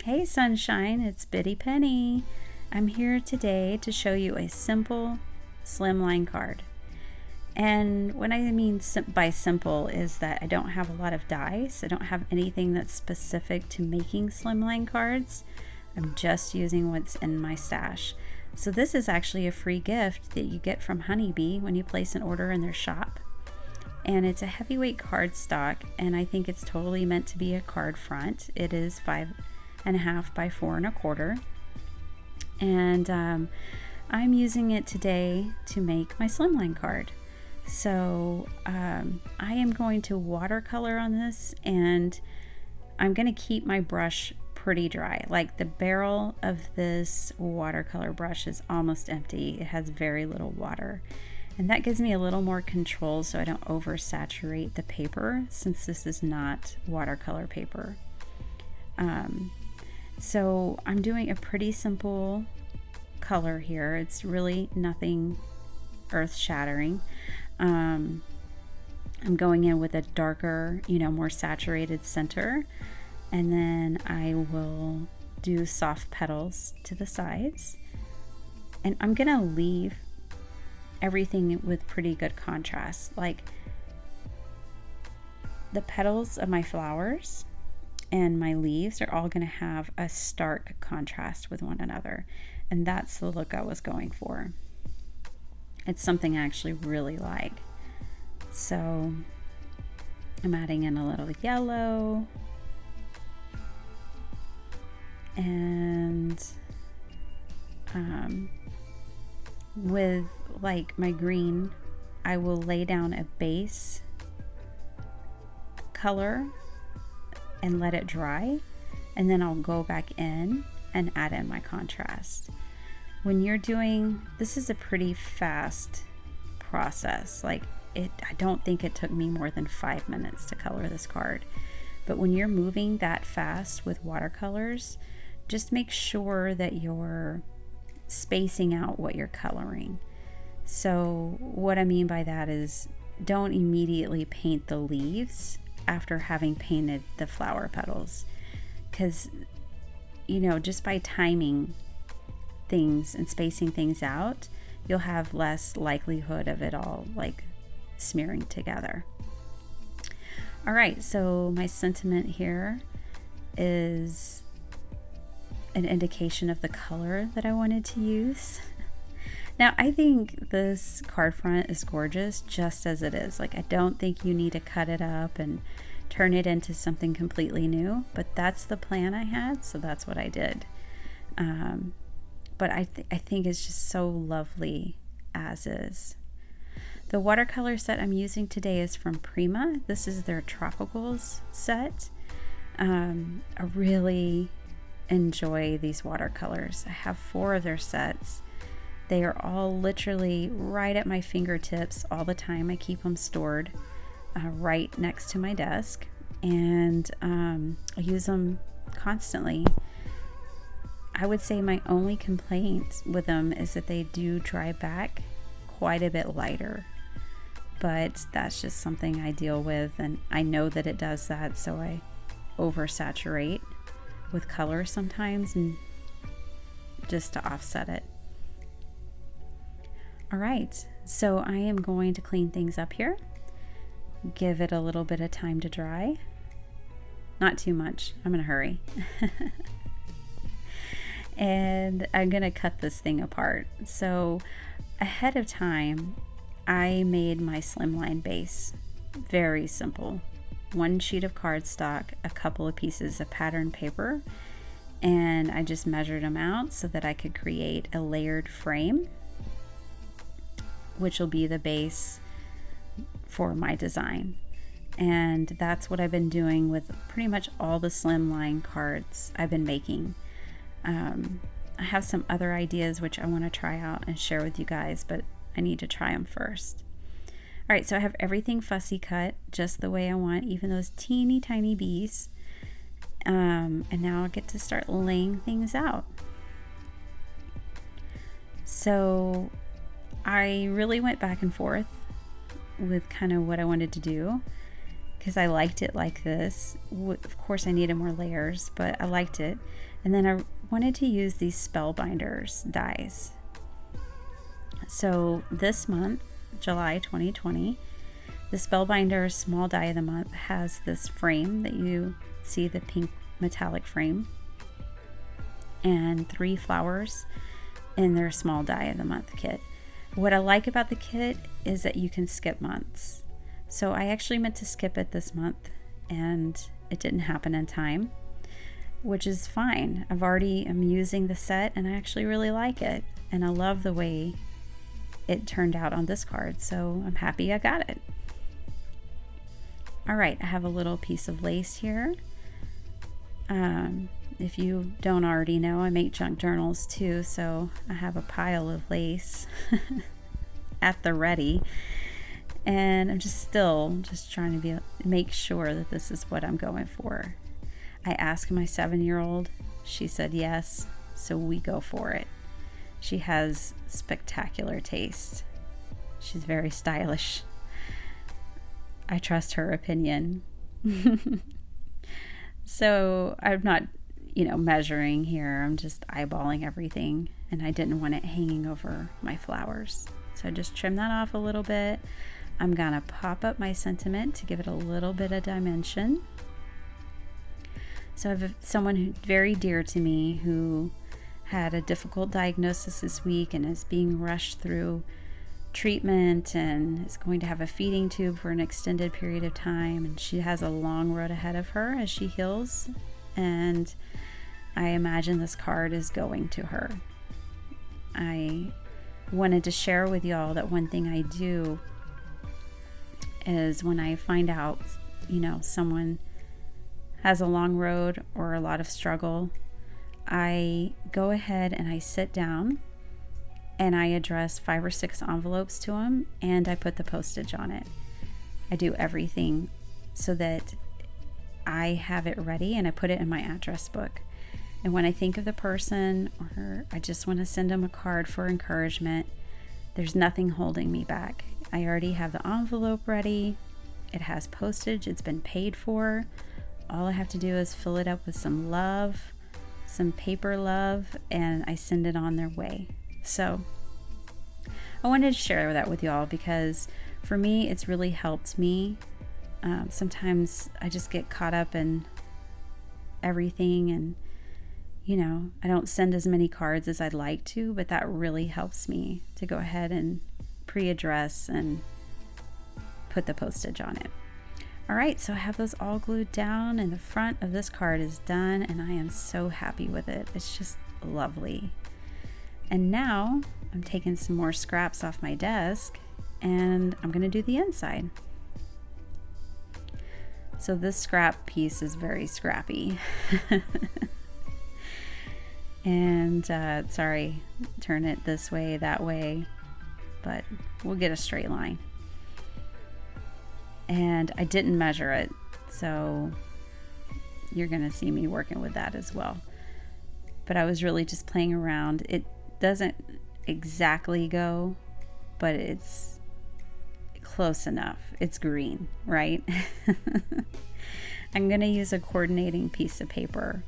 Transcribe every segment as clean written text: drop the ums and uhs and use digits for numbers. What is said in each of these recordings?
Hey sunshine, it's Bitty Penny. I'm here today to show you a simple slimline card. And what I mean by simple is that I don't have a lot of dies. I don't have anything that's specific to making slimline cards. I'm just using what's in my stash. So this is actually a free gift that you get from Honeybee when you place an order in their shop. And it's a heavyweight cardstock, and I think it's totally meant to be a card front. It is 5.5 by 4.25, and I'm using it today to make my slimline card. So I am going to watercolor on this, and I'm going to keep my brush pretty dry. Like, the barrel of this watercolor brush is almost empty. It has very little water, and that gives me a little more control so I don't oversaturate the paper, since this is not watercolor paper. So I'm doing a pretty simple color here. It's really nothing earth-shattering. I'm going in with a darker, more saturated center, and then I will do soft petals to the sides, and I'm gonna leave everything with pretty good contrast. Like, the petals of my flowers and my leaves are all going to have a stark contrast with one another, and that's the look I was going for. It's something I actually really like. So I'm adding in a little yellow, and with like my green, I will lay down a base color and let it dry, and then I'll go back in and add in my contrast. When you're doing this, is a pretty fast process. Like, I don't think it took me more than 5 minutes to color this card. But when you're moving that fast with watercolors, just make sure that you're spacing out what you're coloring. So what I mean by that is, don't immediately paint the leaves after having painted the flower petals, because just by timing things and spacing things out, you'll have less likelihood of it all like smearing together. All right, so my sentiment here is an indication of the color that I wanted to use. Now, I think this card front is gorgeous just as it is. Like, I don't think you need to cut it up and turn it into something completely new, but that's the plan I had, so that's what I did. But I think it's just so lovely as is. The watercolor set I'm using today is from Prima. This is their Tropicals set. I really enjoy these watercolors. I have 4 of their sets. They are all literally right at my fingertips all the time. I keep them stored right next to my desk, and I use them constantly. I would say my only complaint with them is that they do dry back quite a bit lighter, but that's just something I deal with, and I know that it does that, so I oversaturate with color sometimes, and just to offset it. All right, so I am going to clean things up here, give it a little bit of time to dry. Not too much, I'm gonna hurry. And I'm gonna cut this thing apart. So ahead of time, I made my slimline base very simple. 1 sheet of cardstock, a couple of pieces of pattern paper, and I just measured them out so that I could create a layered frame, which will be the base for my design. And that's what I've been doing with pretty much all the slimline cards I've been making. I have some other ideas which I want to try out and share with you guys, but I need to try them first. All right, so I have everything fussy cut just the way I want, even those teeny tiny bees. And now I'll get to start laying things out. So I really went back and forth with kind of what I wanted to do, because I liked it like this. Of course I needed more layers, but I liked it. And then I wanted to use these Spellbinders dies. So this month, July 2020, the Spellbinders Small Die of the Month has this frame that you see, the pink metallic frame, and 3 flowers in their Small Die of the Month kit. What I like about the kit is that you can skip months. So I actually meant to skip it this month and it didn't happen in time, which is fine. I'm using the set and I actually really like it. And I love the way it turned out on this card. So I'm happy I got it. All right, I have a little piece of lace here. If you don't already know, I make junk journals too, so I have a pile of lace at the ready. And I'm just trying to make sure that this is what I'm going for. I asked my 7-year-old, she said yes, so we go for it. She has spectacular taste. She's very stylish. I trust her opinion. So I'm not, measuring here. I'm just eyeballing everything, and I didn't want it hanging over my flowers. So I just trim that off a little bit. I'm gonna pop up my sentiment to give it a little bit of dimension. So I have someone very dear to me who had a difficult diagnosis this week and is being rushed through treatment and is going to have a feeding tube for an extended period of time, and she has a long road ahead of her as she heals, and I imagine this card is going to her. I wanted to share with y'all that one thing I do is when I find out someone has a long road or a lot of struggle, I go ahead and I sit down and I address 5 or 6 envelopes to them, and I put the postage on it. I do everything so that I have it ready, and I put it in my address book. And when I think of the person, or I just want to send them a card for encouragement, there's nothing holding me back. I already have the envelope ready. It has postage. It's been paid for. All I have to do is fill it up with some love, some paper love, and I send it on their way. So I wanted to share that with y'all because for me, it's really helped me. Sometimes I just get caught up in everything, and I don't send as many cards as I'd like to, but that really helps me to go ahead and pre-address and put the postage on it. All right, so I have those all glued down, and the front of this card is done, and I am so happy with it. It's just lovely. And now I'm taking some more scraps off my desk, and I'm going to do the inside. So this scrap piece is very scrappy. And sorry, turn it this way, that way, but we'll get a straight line. And I didn't measure it, so you're going to see me working with that as well. But I was really just playing around. It doesn't exactly go, but it's close enough. It's green, right? I'm going to use a coordinating piece of paper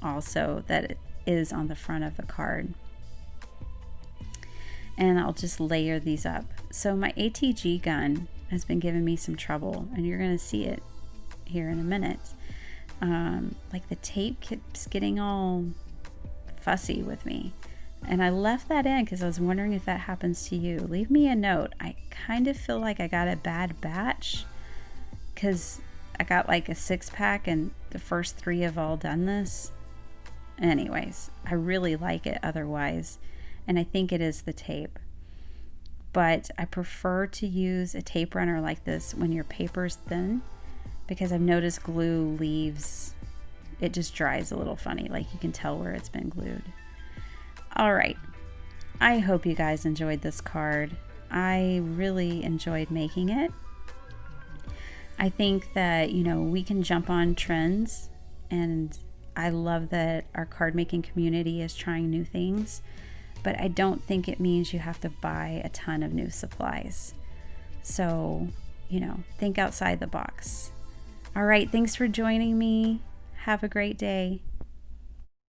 also that is on the front of the card. And I'll just layer these up. So my ATG gun has been giving me some trouble, and you're going to see it here in a minute. Like the tape keeps getting all fussy with me. And I left that in because I was wondering if that happens to you. Leave me a note. I kind of feel like I got a bad batch because I got like a 6-pack and the first 3 have all done this. Anyways, I really like it otherwise, and I think it is the tape. But I prefer to use a tape runner like this when your paper's thin, because I've noticed glue leaves, it just dries a little funny, like you can tell where it's been glued. All right, I hope you guys enjoyed this card. I really enjoyed making it. I think that, we can jump on trends, and I love that our card making community is trying new things, but I don't think it means you have to buy a ton of new supplies. So, think outside the box. All right, thanks for joining me. Have a great day.